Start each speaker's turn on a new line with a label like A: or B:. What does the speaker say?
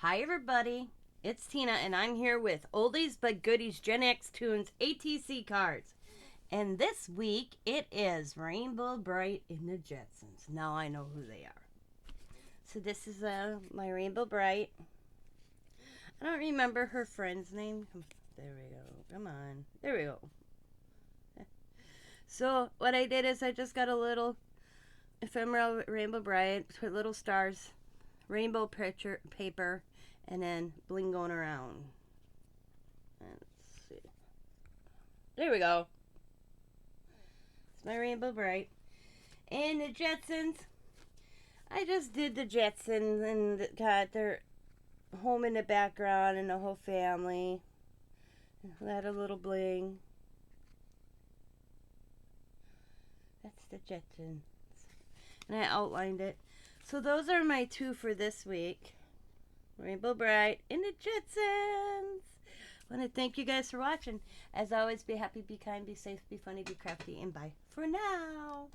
A: Hi everybody, it's Tina and I'm here with Oldies but Goodies Gen X Toons ATC cards. And this week it is Rainbow Bright in the Jetsons. Now I know who they are. So this is my Rainbow Bright. I don't remember her friend's name. There we go. Come on. There we go. So what I did is I just got a little ephemeral Rainbow Bright, put little stars, rainbow picture paper, and then bling going around. Let's see. There we go. It's my Rainbow Bright. And the Jetsons, I just did the Jetsons and got their home in the background and the whole family. Had a little bling. That's the Jetsons. And I outlined it. So those are my two for this week. Rainbow Bright and the Jetsons. I want to thank you guys for watching. As always, be happy, be kind, be safe, be funny, be crafty, and bye for now.